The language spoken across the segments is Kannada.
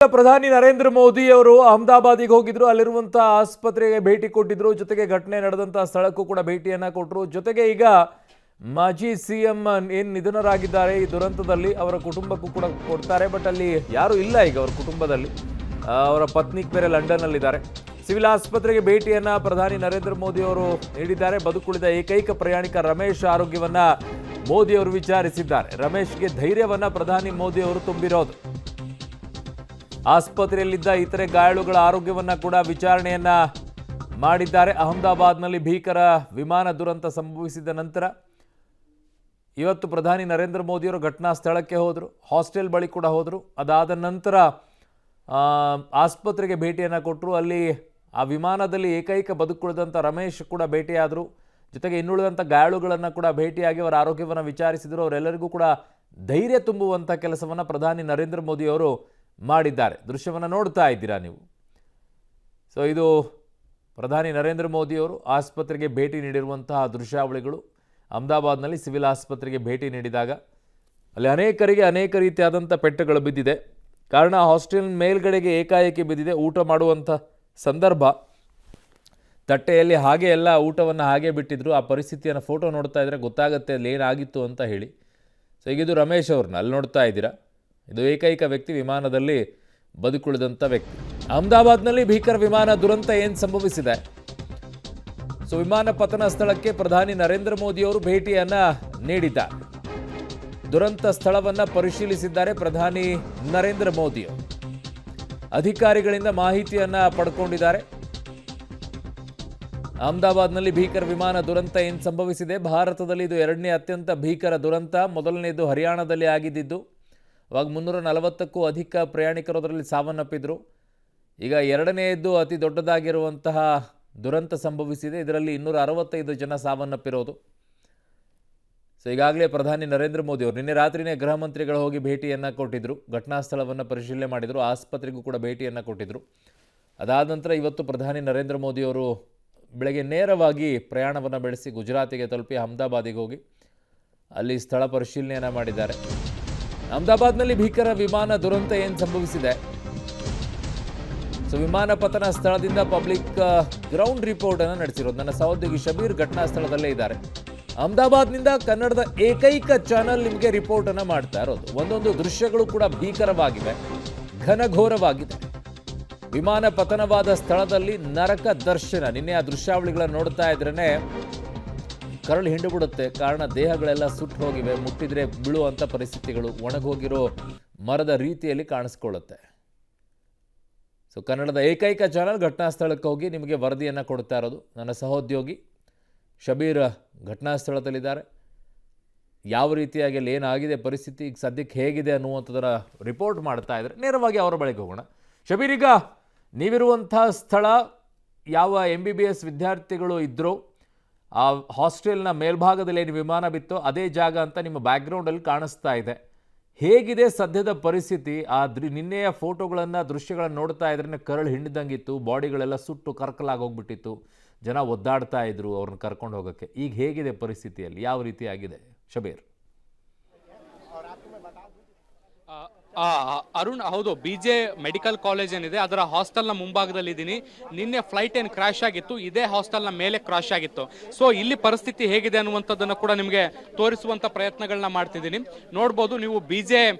ಪ್ರಧಾನಿ ನರೇಂದ್ರ ಮೋದಿ ಅವರು ಅಹಮದಾಬಾದಿಗೆ ಹೋಗಿದ್ರು. ಅಲ್ಲಿರುವಂತಹ ಆಸ್ಪತ್ರೆಗೆ ಭೇಟಿ ಕೊಟ್ಟಿದ್ರು. ಜೊತೆಗೆ ಘಟನೆ ನಡೆದಂತಹ ಸ್ಥಳಕ್ಕೂ ಕೂಡ ಭೇಟಿಯನ್ನ ಕೊಟ್ಟರು. ಜೊತೆಗೆ ಈಗ ಮಾಜಿ ಸಿಎಂ ಏನ್ ನಿಧನರಾಗಿದ್ದಾರೆ ಈ ದುರಂತದಲ್ಲಿ ಅವರ ಕುಟುಂಬಕ್ಕೂ ಕೂಡ ಕೊಡ್ತಾರೆ. ಬಟ್ ಅಲ್ಲಿ ಯಾರು ಇಲ್ಲ ಈಗ ಅವರ ಕುಟುಂಬದಲ್ಲಿ. ಅವರ ಪತ್ನಿ ಬೇರೆ ಲಂಡನ್ ಅಲ್ಲಿದ್ದಾರೆ. ಸಿವಿಲ್ ಆಸ್ಪತ್ರೆಗೆ ಭೇಟಿಯನ್ನ ಪ್ರಧಾನಿ ನರೇಂದ್ರ ಮೋದಿ ಅವರು ನೀಡಿದ್ದಾರೆ. ಬದುಕುಳಿದ ಏಕೈಕ ಪ್ರಯಾಣಿಕ ರಮೇಶ್ ಆರೋಗ್ಯವನ್ನ ಮೋದಿ ಅವರು ವಿಚಾರಿಸಿದ್ದಾರೆ. ರಮೇಶ್ಗೆ ಧೈರ್ಯವನ್ನ ಪ್ರಧಾನಿ ಮೋದಿ ಅವರು ತುಂಬಿರೋದು. ಆಸ್ಪತ್ರೆಯಲ್ಲಿದ್ದ ಇತರೆ ಗಾಯಾಳುಗಳ ಆರೋಗ್ಯವನ್ನ ಕೂಡ ವಿಚಾರಣೆಯನ್ನ ಮಾಡಿದ್ದಾರೆ. ಅಹಮದಾಬಾದ್ನಲ್ಲಿ ಭೀಕರ ವಿಮಾನ ದುರಂತ ಸಂಭವಿಸಿದ ನಂತರ ಇವತ್ತು ಪ್ರಧಾನಿ ನರೇಂದ್ರ ಮೋದಿಯವರು ಘಟನಾ ಸ್ಥಳಕ್ಕೆ ಹೋದರು. ಹಾಸ್ಟೆಲ್ ಬಳಿ ಕೂಡ ಹೋದರು. ಅದಾದ ನಂತರ ಆಸ್ಪತ್ರೆಗೆ ಭೇಟಿಯನ್ನು ಕೊಟ್ಟರು. ಅಲ್ಲಿ ಆ ವಿಮಾನದಲ್ಲಿ ಏಕೈಕ ಬದುಕುಳಿದಂಥ ರಮೇಶ್ ಕೂಡ ಭೇಟಿಯಾದರು. ಜೊತೆಗೆ ಇನ್ನುಳಿದಂಥ ಗಾಯಾಳುಗಳನ್ನು ಕೂಡ ಭೇಟಿಯಾಗಿ ಅವರ ಆರೋಗ್ಯವನ್ನು ವಿಚಾರಿಸಿದರು. ಅವರೆಲ್ಲರಿಗೂ ಕೂಡ ಧೈರ್ಯ ತುಂಬುವಂಥ ಕೆಲಸವನ್ನು ಪ್ರಧಾನಿ ನರೇಂದ್ರ ಮೋದಿಯವರು ಮಾಡಿದ್ದಾರೆ. ದೃಶ್ಯವನ್ನು ನೋಡ್ತಾ ಇದ್ದೀರಾ ನೀವು. ಸೊ ಇದು ಪ್ರಧಾನಿ ನರೇಂದ್ರ ಮೋದಿಯವರು ಆಸ್ಪತ್ರೆಗೆ ಭೇಟಿ ನೀಡಿರುವಂತಹ ದೃಶ್ಯಾವಳಿಗಳು. ಅಹಮದಾಬಾದ್ನಲ್ಲಿ ಸಿವಿಲ್ ಆಸ್ಪತ್ರೆಗೆ ಭೇಟಿ ನೀಡಿದಾಗ ಅಲ್ಲಿ ಅನೇಕರಿಗೆ ಅನೇಕ ರೀತಿಯಾದಂಥ ಪೆಟ್ಟುಗಳು ಬಿದ್ದಿದೆ. ಕಾರಣ ಹಾಸ್ಟೆಲ್ ಮೇಲ್ಗಡೆಗೆ ಏಕಾಏಕಿ ಬಿದ್ದಿದೆ. ಊಟ ಮಾಡುವಂಥ ಸಂದರ್ಭ ತಟ್ಟೆಯಲ್ಲಿ ಹಾಗೆ ಎಲ್ಲ ಊಟವನ್ನು ಹಾಗೆ ಬಿಟ್ಟಿದ್ರು. ಆ ಪರಿಸ್ಥಿತಿಯನ್ನು ಫೋಟೋ ನೋಡ್ತಾ ಇದ್ದರೆ ಗೊತ್ತಾಗುತ್ತೆ ಅಲ್ಲಿ ಏನಾಗಿತ್ತು ಅಂತ ಹೇಳಿ. ಸೊ ಈಗಿದು ರಮೇಶ್ ಅವ್ರನ್ನ ಅಲ್ಲಿ ನೋಡ್ತಾ ಇದ್ದೀರಾ. ಇದು ಏಕೈಕ ವ್ಯಕ್ತಿ ವಿಮಾನದಲ್ಲಿ ಬದುಕುಳಿದಂಥ ವ್ಯಕ್ತಿ. ಅಹಮದಾಬಾದ್ನಲ್ಲಿ ಭೀಕರ ವಿಮಾನ ದುರಂತ ಏನು ಸಂಭವಿಸಿದೆ. ಸೊ ವಿಮಾನ ಪತನ ಸ್ಥಳಕ್ಕೆ ಪ್ರಧಾನಿ ನರೇಂದ್ರ ಮೋದಿಯವರು ಭೇಟಿಯನ್ನು ನೀಡಿದ್ದಾರೆ. ದುರಂತ ಸ್ಥಳವನ್ನು ಪರಿಶೀಲಿಸಿದ್ದಾರೆ ಪ್ರಧಾನಿ ನರೇಂದ್ರ ಮೋದಿಯವರು. ಅಧಿಕಾರಿಗಳಿಂದ ಮಾಹಿತಿಯನ್ನು ಪಡ್ಕೊಂಡಿದ್ದಾರೆ. ಅಹಮದಾಬಾದ್ನಲ್ಲಿ ಭೀಕರ ವಿಮಾನ ದುರಂತ ಏನು ಸಂಭವಿಸಿದೆ. ಭಾರತದಲ್ಲಿ ಇದು ಎರಡನೇ ಅತ್ಯಂತ ಭೀಕರ ದುರಂತ. ಮೊದಲನೇದು ಹರಿಯಾಣದಲ್ಲಿ ಆಗಿದ್ದಿದ್ದು. ಅವಾಗ 340ಕ್ಕೂ ಅಧಿಕ ಪ್ರಯಾಣಿಕರು ಅದರಲ್ಲಿ ಸಾವನ್ನಪ್ಪಿದ್ರು. ಈಗ ಎರಡನೆಯದ್ದು ಅತಿ ದೊಡ್ಡದಾಗಿರುವಂತಹ ದುರಂತ ಸಂಭವಿಸಿದೆ. ಇದರಲ್ಲಿ 265 ಜನ ಸಾವನ್ನಪ್ಪಿರೋದು. ಸೊ ಈಗಾಗಲೇ ಪ್ರಧಾನಿ ನರೇಂದ್ರ ಮೋದಿ ಅವರು ನಿನ್ನೆ ರಾತ್ರಿನೇ ಗೃಹ ಮಂತ್ರಿಗಳು ಹೋಗಿ ಭೇಟಿಯನ್ನು ಕೊಟ್ಟಿದ್ದರು. ಘಟನಾ ಸ್ಥಳವನ್ನು ಪರಿಶೀಲನೆ ಮಾಡಿದರು. ಆಸ್ಪತ್ರೆಗೂ ಕೂಡ ಭೇಟಿಯನ್ನು ಕೊಟ್ಟಿದ್ದರು. ಅದಾದ ನಂತರ ಇವತ್ತು ಪ್ರಧಾನಿ ನರೇಂದ್ರ ಮೋದಿಯವರು ಬೆಳಗ್ಗೆ ನೇರವಾಗಿ ಪ್ರಯಾಣವನ್ನು ಬೆಳೆಸಿ ಗುಜರಾತಿಗೆ ತಲುಪಿ ಅಹಮದಾಬಾದಿಗೆ ಹೋಗಿ ಅಲ್ಲಿ ಸ್ಥಳ ಪರಿಶೀಲನೆಯನ್ನು ಮಾಡಿದ್ದಾರೆ. ಅಹಮದಾಬಾದ್ನಲ್ಲಿ ಭೀಕರ ವಿಮಾನ ದುರಂತ ಏನು ಸಂಭವಿಸಿದೆ. ಸೊ ವಿಮಾನ ಪತನ ಸ್ಥಳದಿಂದ ಪಬ್ಲಿಕ್ ಗ್ರೌಂಡ್ ರಿಪೋರ್ಟ್ ಅನ್ನು ನಡೆಸಿರೋದು ನನ್ನ ಸಹೋದ್ಯೋಗಿ ಶಬೀರ್ ಘಟನಾ ಸ್ಥಳದಲ್ಲೇ ಇದ್ದಾರೆ. ಅಹಮದಾಬಾದ್ನಿಂದ ಕನ್ನಡದ ಏಕೈಕ ಚಾನಲ್ ನಿಮಗೆ ರಿಪೋರ್ಟ್ ಅನ್ನು ಮಾಡ್ತಾ ಇರೋದು. ಒಂದೊಂದು ದೃಶ್ಯಗಳು ಕೂಡ ಭೀಕರವಾಗಿವೆ, ಘನಘೋರವಾಗಿದೆ. ವಿಮಾನ ಪತನವಾದ ಸ್ಥಳದಲ್ಲಿ ನರಕ ದರ್ಶನ. ನಿನ್ನೆ ಆ ದೃಶ್ಯಾವಳಿಗಳನ್ನು ನೋಡ್ತಾ ಇದ್ರೇ ಕರಳು ಹಿಂಡು ಬಿಡುತ್ತೆ. ಕಾರಣ ದೇಹಗಳೆಲ್ಲ ಸುಟ್ಟು ಹೋಗಿವೆ. ಮುಟ್ಟಿದ್ರೆ ಬೀಳುವಂಥ ಪರಿಸ್ಥಿತಿಗಳು, ಒಣಗೋಗಿರೋ ಮರದ ರೀತಿಯಲ್ಲಿ ಕಾಣಿಸ್ಕೊಳ್ಳುತ್ತೆ. ಸೊ ಕನ್ನಡದ ಏಕೈಕ ಚಾನಲ್ ಘಟನಾ ಸ್ಥಳಕ್ಕೆ ಹೋಗಿ ನಿಮಗೆ ವರದಿಯನ್ನು ಕೊಡ್ತಾ ಇರೋದು. ನನ್ನ ಸಹೋದ್ಯೋಗಿ ಶಬೀರ್ ಘಟನಾ ಸ್ಥಳದಲ್ಲಿದ್ದಾರೆ. ಯಾವ ರೀತಿಯಾಗಿ ಅಲ್ಲಿ ಏನಾಗಿದೆ ಪರಿಸ್ಥಿತಿ, ಈಗ ಸದ್ಯಕ್ಕೆ ಹೇಗಿದೆ ಅನ್ನುವಂಥದ್ದರ ರಿಪೋರ್ಟ್ ಮಾಡ್ತಾ ಇದ್ದಾರೆ. ನೇರವಾಗಿ ಅವರ ಬಳಿಗೆ ಹೋಗೋಣ. ಶಬೀರ್, ಈಗ ನೀವಿರುವಂಥ ಸ್ಥಳ, ಯಾವ MBBS ವಿದ್ಯಾರ್ಥಿಗಳು ಇದ್ದರು, ಆ ಹಾಸ್ಟೆಲ್ನ ಮೇಲ್ಭಾಗದಲ್ಲಿ ಏನು ವಿಮಾನ ಬಿತ್ತೋ ಅದೇ ಜಾಗ ಅಂತ ನಿಮ್ಮ ಬ್ಯಾಕ್ಗ್ರೌಂಡಲ್ಲಿ ಕಾಣಿಸ್ತಾ ಇದೆ. ಹೇಗಿದೆ ಸದ್ಯದ ಪರಿಸ್ಥಿತಿ? ನಿನ್ನೆಯ ಫೋಟೋಗಳನ್ನು ದೃಶ್ಯಗಳನ್ನು ನೋಡ್ತಾ ಇದ್ರೆ ಕರಳು ಹಿಂಡಿದಂಗಿತ್ತು. ಬಾಡಿಗಳೆಲ್ಲ ಸುಟ್ಟು ಕರ್ಕಲಾಗಿ ಹೋಗ್ಬಿಟ್ಟಿತ್ತು. ಜನ ಒದ್ದಾಡ್ತಾ ಇದ್ರು ಅವ್ರನ್ನ ಕರ್ಕೊಂಡು ಹೋಗೋಕ್ಕೆ. ಈಗ ಹೇಗಿದೆ ಪರಿಸ್ಥಿತಿಯಲ್ಲಿ, ಯಾವ ರೀತಿಯಾಗಿದೆ ಶಬೀರ್? ಅರುಣ್, ಹೌದು, BJ ಮೆಡಿಕಲ್ ಕಾಲೇಜ್ ಏನಿದೆ ಅದರ ಹಾಸ್ಟೆಲ್ನ ಮುಂಭಾಗದಲ್ಲಿ ಇದ್ದೀನಿ. ನಿನ್ನೆ ಫ್ಲೈಟ್ ಏನು ಕ್ರಾಶ್ ಆಗಿತ್ತು, ಇದೇ ಹಾಸ್ಟೆಲ್ನ ಮೇಲೆ ಕ್ರಾಶ್ ಆಗಿತ್ತು. ಸೊ ಇಲ್ಲಿ ಪರಿಸ್ಥಿತಿ ಹೇಗಿದೆ ಅನ್ನುವಂಥದ್ದನ್ನು ಕೂಡ ನಿಮಗೆ ತೋರಿಸುವಂಥ ಪ್ರಯತ್ನಗಳನ್ನ ಮಾಡ್ತಿದ್ದೀನಿ. ನೋಡ್ಬೋದು ನೀವು BJ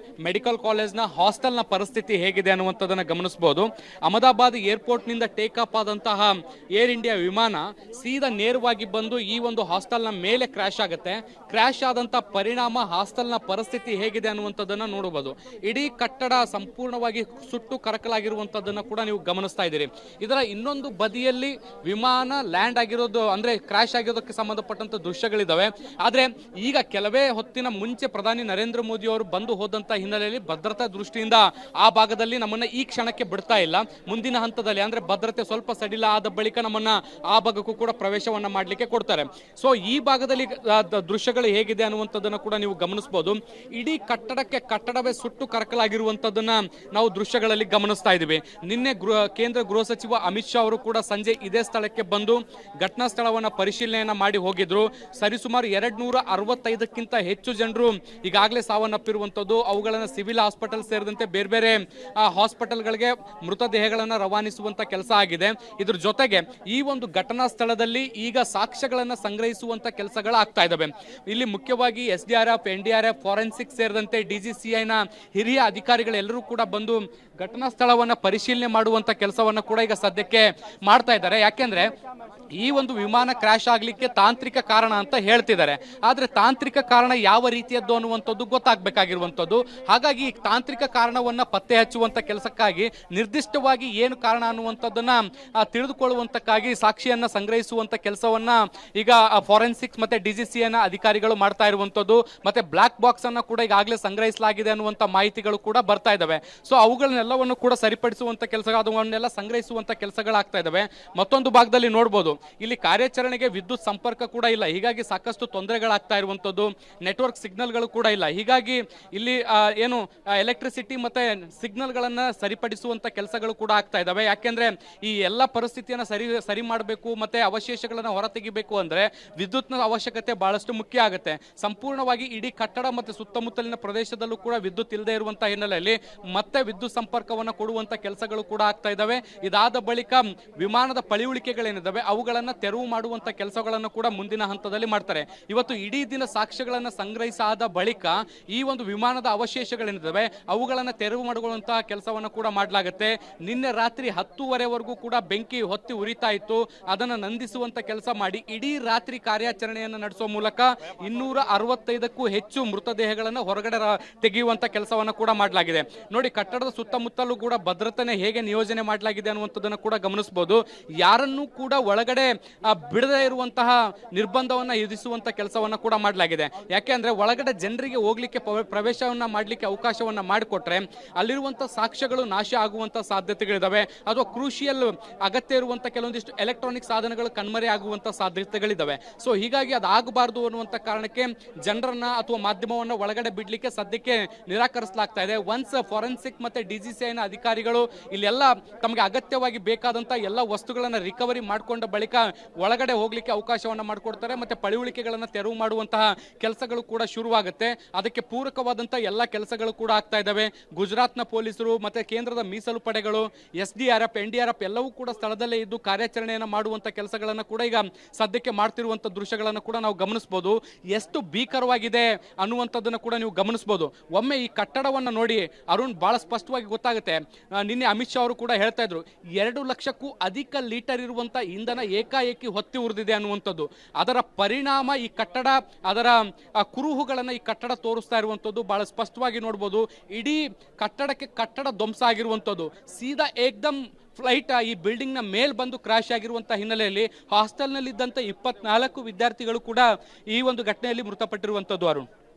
ಮೆಡಿಕಲ್ ಕಾಲೇಜ್ನ ಹಾಸ್ಟೆಲ್ನ ಪರಿಸ್ಥಿತಿ ಹೇಗಿದೆ ಅನ್ನುವಂಥದ್ದನ್ನು ಗಮನಿಸ್ಬೋದು. ಅಹಮದಾಬಾದ್ ಏರ್ಪೋರ್ಟ್ನಿಂದ ಟೇಕ್ ಆಫ್ ಆದಂತಹ ಏರ್ ಇಂಡಿಯಾ ವಿಮಾನ ಸೀದಾ ನೇರವಾಗಿ ಬಂದು ಈ ಒಂದು ಹಾಸ್ಟೆಲ್ನ ಮೇಲೆ ಕ್ರಾಶ್ ಆಗುತ್ತೆ. ಕ್ರಾಶ್ ಆದಂಥ ಪರಿಣಾಮ ಹಾಸ್ಟೆಲ್ನ ಪರಿಸ್ಥಿತಿ ಹೇಗಿದೆ ಅನ್ನುವಂಥದ್ದನ್ನು ನೋಡಬಹುದು. ಇಡೀ ಕಟ್ಟಡ ಸಂಪೂರ್ಣವಾಗಿ ಸುಟ್ಟು ಕರಕಲಾಗಿರುವಂತದ್ದನ್ನು ಕೂಡ ನೀವು ಗಮನಿಸ್ತಾ ಇದ್ದೀರಿ. ಇದರ ಇನ್ನೊಂದು ಬದಿಯಲ್ಲಿ ವಿಮಾನ ಲ್ಯಾಂಡ್ ಆಗಿರೋದು ಅಂದ್ರೆ ಕ್ರಾಶ್ ಆಗಿರೋದಕ್ಕೆ ಸಂಬಂಧಪಟ್ಟಂತ ದೃಶ್ಯಗಳಿದ್ದಾವೆ. ಆದ್ರೆ ಈಗ ಕೆಲವೇ ಹೊತ್ತಿನ ಮುಂಚೆ ಪ್ರಧಾನಿ ನರೇಂದ್ರ ಮೋದಿ ಅವರು ಬಂದು ಹೋದಂತ ಹಿನ್ನೆಲೆಯಲ್ಲಿ ಭದ್ರತಾ ದೃಷ್ಟಿಯಿಂದ ಆ ಭಾಗದಲ್ಲಿ ನಮ್ಮನ್ನ ಈ ಕ್ಷಣಕ್ಕೆ ಬಿಡ್ತಾ ಇಲ್ಲ. ಮುಂದಿನ ಹಂತದಲ್ಲಿ ಅಂದ್ರೆ ಭದ್ರತೆ ಸ್ವಲ್ಪ ಸಡಿಲ ಆದ ಬಳಿಕ ನಮ್ಮನ್ನ ಆ ಭಾಗಕ್ಕೂ ಕೂಡ ಪ್ರವೇಶವನ್ನ ಮಾಡಲಿಕ್ಕೆ ಕೊಡ್ತಾರೆ. ಸೊ ಈ ಭಾಗದಲ್ಲಿ ದೃಶ್ಯಗಳು ಹೇಗಿದೆ ಅನ್ನುವಂಥದ್ದನ್ನು ಕೂಡ ನೀವು ಗಮನಿಸಬಹುದು. ಇಡೀ ಕಟ್ಟಡವೇ ಸುಟ್ಟು ಕರಕಲಾಗಿ ಹಾಕಲಾಗಿರುವಂತದ್ದನ್ನ ನಾವು ದೃಶ್ಯಗಳಲ್ಲಿ ಗಮನಿಸ್ತಾ ಇದ್ದೀವಿ. ನಿನ್ನೆ ಕೇಂದ್ರ ಗೃಹ ಸಚಿವ ಅಮಿತ್ ಶಾ ಅವರು ಕೂಡ ಸಂಜೆ ಇದೇ ಸ್ಥಳಕ್ಕೆ ಬಂದು ಘಟನಾ ಸ್ಥಳವನ್ನ ಪರಿಶೀಲನೆಯನ್ನ ಮಾಡಿ ಹೋಗಿದ್ರು. ಸರಿಸುಮಾರು 265ಕ್ಕಿಂತ ಹೆಚ್ಚು ಜನರು ಈಗಾಗಲೇ ಸಾವನ್ನಪ್ಪಿರುವಂತದ್ದು, ಅವುಗಳನ್ನ ಸಿವಿಲ್ ಹಾಸ್ಪಿಟಲ್ ಸೇರಿದಂತೆ ಬೇರೆ ಬೇರೆ ಹಾಸ್ಪಿಟಲ್ಗಳಿಗೆ ಮೃತದೇಹಗಳನ್ನ ರವಾನಿಸುವಂತ ಕೆಲಸ ಆಗಿದೆ. ಇದ್ರ ಜೊತೆಗೆ ಈ ಒಂದು ಘಟನಾ ಸ್ಥಳದಲ್ಲಿ ಈಗ ಸಾಕ್ಷ್ಯಗಳನ್ನ ಸಂಗ್ರಹಿಸುವಂತ ಕೆಲಸಗಳಾಗ್ತಾ ಇದಾವೆ. ಇಲ್ಲಿ ಮುಖ್ಯವಾಗಿ SDRF, NDRF, ಫಾರೆನ್ಸಿಕ್ ಸೇರಿದಂತೆ DGCIನ ಹಿರಿಯ ಅಧಿಕಾರಿಗಳೆಲ್ಲರೂ ಕೂಡ ಬಂದು ಘಟನಾ ಸ್ಥಳವನ್ನ ಪರಿಶೀಲನೆ ಮಾಡುವಂತ ಕೆಲಸವನ್ನ ಕೂಡ ಈಗ ಸದ್ಯಕ್ಕೆ ಮಾಡ್ತಾ ಇದ್ದಾರೆ. ಯಾಕೆಂದ್ರೆ ಈ ಒಂದು ವಿಮಾನ ಕ್ರಾಶ್ ಆಗ್ಲಿಕ್ಕೆ ತಾಂತ್ರಿಕ ಕಾರಣ ಅಂತ ಹೇಳ್ತಿದ್ದಾರೆ. ಆದ್ರೆ ತಾಂತ್ರಿಕ ಕಾರಣ ಯಾವ ರೀತಿಯದ್ದು ಅನ್ನುವಂಥದ್ದು ಗೊತ್ತಾಗಬೇಕಾಗಿರುವಂಥದ್ದು. ಹಾಗಾಗಿ ಈ ತಾಂತ್ರಿಕ ಕಾರಣವನ್ನ ಪತ್ತೆ ಹಚ್ಚುವಂತ ಕೆಲಸಕ್ಕಾಗಿ ನಿರ್ದಿಷ್ಟವಾಗಿ ಏನು ಕಾರಣ ಅನ್ನುವಂಥದ್ದನ್ನ ತಿಳಿದುಕೊಳ್ಳುವಂತಕ್ಕಾಗಿ ಸಾಕ್ಷಿಯನ್ನ ಸಂಗ್ರಹಿಸುವಂತ ಕೆಲಸವನ್ನ ಈಗ ಫಾರೆನ್ಸಿಕ್ಸ್ ಮತ್ತೆ DGCIನ ಅಧಿಕಾರಿಗಳು ಮಾಡ್ತಾ ಇರುವಂತದ್ದು. ಮತ್ತೆ ಬ್ಲಾಕ್ ಬಾಕ್ಸ್ ಅನ್ನ ಕೂಡ ಈಗಾಗಲೇ ಸಂಗ್ರಹಿಸಲಾಗಿದೆ ಅನ್ನುವಂತ ಮಾಹಿತಿಗಳು ಕೂಡ ಬರ್ತಾ ಇದಾವೆ. ಸೊ ಅವುಗಳನ್ನೆಲ್ಲವನ್ನು ಕೂಡ ಸರಿಪಡಿಸುವಂತ ಕೆಲಸ, ಅದನ್ನೆಲ್ಲ ಸಂಗ್ರಹಿಸುವಂತ ಕೆಲಸಗಳಾಗ್ತಾ ಇದಾವೆ. ಮತ್ತೊಂದು ಭಾಗದಲ್ಲಿ ನೋಡಬಹುದು, ಇಲ್ಲಿ ಕಾರ್ಯಾಚರಣೆಗೆ ವಿದ್ಯುತ್ ಸಂಪರ್ಕ ಕೂಡ ಇಲ್ಲ. ಹೀಗಾಗಿ ಸಾಕಷ್ಟು ತೊಂದರೆಗಳಾಗ್ತಾ ಇರುವಂತದ್ದು. ನೆಟ್ವರ್ಕ್ ಸಿಗ್ನಲ್ಗಳು ಕೂಡ ಇಲ್ಲ. ಹೀಗಾಗಿ ಇಲ್ಲಿ ಏನು ಎಲೆಕ್ಟ್ರಿಸಿಟಿ ಮತ್ತೆ ಸಿಗ್ನಲ್ ಗಳನ್ನ ಸರಿಪಡಿಸುವಂತ ಕೆಲಸಗಳು ಕೂಡ ಆಗ್ತಾ ಇದಾವೆ. ಯಾಕೆಂದ್ರೆ ಈ ಎಲ್ಲ ಪರಿಸ್ಥಿತಿಯನ್ನ ಸರಿ ಮಾಡಬೇಕು ಮತ್ತೆ ಅವಶೇಷಗಳನ್ನ ಹೊರತೆಗಿಬೇಕು ಅಂದ್ರೆ ವಿದ್ಯುತ್ನ ಅವಶ್ಯಕತೆ ಬಹಳಷ್ಟು ಮುಖ್ಯ ಆಗುತ್ತೆ. ಸಂಪೂರ್ಣವಾಗಿ ಇಡೀ ಕಟ್ಟಡ ಮತ್ತೆ ಸುತ್ತಮುತ್ತಲಿನ ಪ್ರದೇಶದಲ್ಲೂ ಕೂಡ ವಿದ್ಯುತ್ ಇಲ್ಲದೆ ಇರುವಂತಹ ಹಿನ್ನೆಲೆಯಲ್ಲಿ ಮತ್ತೆ ವಿದ್ಯುತ್ ಸಂಪರ್ಕವನ್ನ ಕೊಡುವಂತ ಕೆಲಸಗಳು ಕೂಡ ಆಗ್ತಾ ಇದಾವೆ. ಇದಾದ ಬಳಿಕ ವಿಮಾನದ ಪಳಿಯುಳಿಕೆಗಳೇನಿದಾವೆ ಅವುಗಳನ್ನ ತೆರವು ಮಾಡುವಂತ ಕೆಲಸಗಳನ್ನು ಕೂಡ ಮುಂದಿನ ಹಂತದಲ್ಲಿ ಮಾಡ್ತಾರೆ. ಇವತ್ತು ಇಡೀ ದಿನ ಸಾಕ್ಷ್ಯಗಳನ್ನ ಸಂಗ್ರಹಿಸಾದ ಬಳಿಕ ಈ ಒಂದು ವಿಮಾನದ ಅವಶೇಷಗಳೇನಿದಾವೆ ಅವುಗಳನ್ನ ತೆರವು ಮಾಡುವಂತಹ ಕೆಲಸವನ್ನ ಕೂಡ ಮಾಡಲಾಗುತ್ತೆ. ನಿನ್ನೆ ರಾತ್ರಿ 10:30ವರೆಗೂ ಕೂಡ ಬೆಂಕಿ ಹೊತ್ತಿ ಉರಿತಾ ಇತ್ತು. ಅದನ್ನ ನಂದಿಸುವಂತ ಕೆಲಸ ಮಾಡಿ ಇಡೀ ರಾತ್ರಿ ಕಾರ್ಯಾಚರಣೆಯನ್ನು ನಡೆಸುವ ಮೂಲಕ 265ಕ್ಕೂ ಹೆಚ್ಚು ಮೃತದೇಹಗಳನ್ನ ಹೊರಗಡೆ ತೆಗೆಯುವಂತ ಕೆಲಸವನ್ನ ಕೂಡ ಮಾಡಲಾಗಿದೆ. ನೋಡಿ, ಕಟ್ಟಡದ ಸುತ್ತಮುತ್ತಲೂ ಕೂಡ ಭದ್ರತೆನೆ ಹೇಗೆ ನಿಯೋಜನೆ ಮಾಡಲಾಗಿದೆ ಅನ್ನುವಂಥದ್ದನ್ನು ಕೂಡ ಗಮನಿಸಬಹುದು. ಯಾರನ್ನೂ ಕೂಡ ಒಳಗಡೆ ಬಿಡದೇ ಇರುವಂತಹ ನಿರ್ಬಂಧವನ್ನ ವಿಧಿಸುವಂತ ಕೆಲಸವನ್ನ ಕೂಡ ಮಾಡಲಾಗಿದೆ. ಯಾಕೆ ಅಂದ್ರೆ ಒಳಗಡೆ ಜನರಿಗೆ ಹೋಗ್ಲಿಕ್ಕೆ ಪ್ರವೇಶವನ್ನ ಮಾಡ್ಲಿಕ್ಕೆ ಅವಕಾಶವನ್ನ ಮಾಡಿಕೊಟ್ರೆ ಅಲ್ಲಿರುವಂತಹ ಸಾಕ್ಷ್ಯಗಳು ನಾಶ ಆಗುವಂತ ಸಾಧ್ಯತೆಗಳಿದಾವೆ. ಅಥವಾ ಕ್ರೂಷಿಯಲ್ ಅಗತ್ಯ ಇರುವಂತ ಕೆಲವೊಂದಿಷ್ಟು ಎಲೆಕ್ಟ್ರಾನಿಕ್ ಸಾಧನಗಳು ಕಣ್ಮರೆ ಆಗುವಂತ ಸಾಧ್ಯತೆಗಳಿದಾವೆ. ಸೊ ಹೀಗಾಗಿ ಅದಾಗಬಾರದು ಅನ್ನುವಂತ ಕಾರಣಕ್ಕೆ ಜನರನ್ನ ಅಥವಾ ಮಾಧ್ಯಮವನ್ನ ಒಳಗಡೆ ಬಿಡ್ಲಿಕ್ಕೆ ಸದ್ಯಕ್ಕೆ ನಿರಾಕರಿಸಲಾಗ್ತಾ ಇದೆ. ಒನ್ಸ್ ಫಾರೆನ್ಸಿಕ್ ಮತ್ತೆ DGCIನ ಅಧಿಕಾರಿಗಳು ಇಲ್ಲೆಲ್ಲ ತಮಗೆ ಅಗತ್ಯವಾಗಿ ಬೇಕಾದಂತ ಎಲ್ಲ ವಸ್ತುಗಳನ್ನ ರಿಕವರಿ ಮಾಡಿಕೊಂಡ ಬಳಿಕ ಒಳಗಡೆ ಹೋಗ್ಲಿಕ್ಕೆ ಅವಕಾಶವನ್ನ ಮಾಡಿಕೊಡ್ತಾರೆ. ಮತ್ತೆ ಪಳಿಯುಳಿಕೆಗಳನ್ನ ತೆರವು ಮಾಡುವಂತಹ ಕೆಲಸಗಳು ಕೂಡ ಶುರುವಾಗುತ್ತೆ. ಅದಕ್ಕೆ ಪೂರಕವಾದಂತಹ ಎಲ್ಲ ಕೆಲಸಗಳು ಕೂಡ ಆಗ್ತಾ ಇದಾವೆ. ಗುಜರಾತ್ನ ಪೊಲೀಸರು ಮತ್ತೆ ಕೇಂದ್ರದ ಮೀಸಲು ಪಡೆಗಳು, SDRF, NDRF ಎಲ್ಲವೂ ಕೂಡ ಸ್ಥಳದಲ್ಲೇ ಇದ್ದು ಕಾರ್ಯಾಚರಣೆಯನ್ನು ಮಾಡುವಂತ ಕೆಲಸಗಳನ್ನ ಕೂಡ ಈಗ ಸದ್ಯಕ್ಕೆ ಮಾಡ್ತಿರುವಂತ ದೃಶ್ಯಗಳನ್ನು ಕೂಡ ನಾವು ಗಮನಿಸಬಹುದು. ಎಷ್ಟು ಭೀಕರವಾಗಿದೆ ಅನ್ನುವಂಥದ್ದನ್ನು ಕೂಡ ನೀವು ಗಮನಿಸಬಹುದು. ಒಮ್ಮೆ ಈ ಕಟ್ಟಡವನ್ನ ನೋಡಿ ಅರುಣ್, ಬಹಳ ಸ್ಪಷ್ಟವಾಗಿ ಗೊತ್ತಾಗುತ್ತೆ. ನಿನ್ನೆ ಅಮಿತ್ ಶಾ ಅವರು ಕೂಡ ಹೇಳ್ತಾ ಇದ್ರು 2 ಲಕ್ಷಕ್ಕೂ ಅಧಿಕ ಲೀಟರ್ ಇರುವಂತ ಇಂಧನ ಏಕಾಏಕಿ ಹೊತ್ತಿ ಉರಿದಿದೆ ಅನ್ನುವಂಥದ್ದು. ಅದರ ಪರಿಣಾಮ ಈ ಕಟ್ಟಡ, ಅದರ ಕುರುಹುಗಳನ್ನ ಈ ಕಟ್ಟಡ ತೋರಿಸ್ತಾ ಇರುವಂತದ್ದು ಬಹಳ ಸ್ಪಷ್ಟವಾಗಿ ನೋಡಬಹುದು. ಇಡೀ ಕಟ್ಟಡಕ್ಕೆ ಕಟ್ಟಡ ಧ್ವಂಸ ಆಗಿರುವಂತದ್ದು. ಸೀದಾ ಏಕ್ದಮ್ ಫ್ಲೈಟ್ ಈ ಬಿಲ್ಡಿಂಗ್ ನ ಮೇಲ್ ಬಂದು ಕ್ರಾಶ್ ಆಗಿರುವಂತಹ ಹಿನ್ನೆಲೆಯಲ್ಲಿ ಹಾಸ್ಟೆಲ್ ನಲ್ಲಿ ಇದ್ದಂತ 24 ವಿದ್ಯಾರ್ಥಿಗಳು ಕೂಡ ಈ ಒಂದು ಘಟನೆಯಲ್ಲಿ ಮೃತಪಟ್ಟಿರುವಂತದ್ದು. ಅರುಣ್,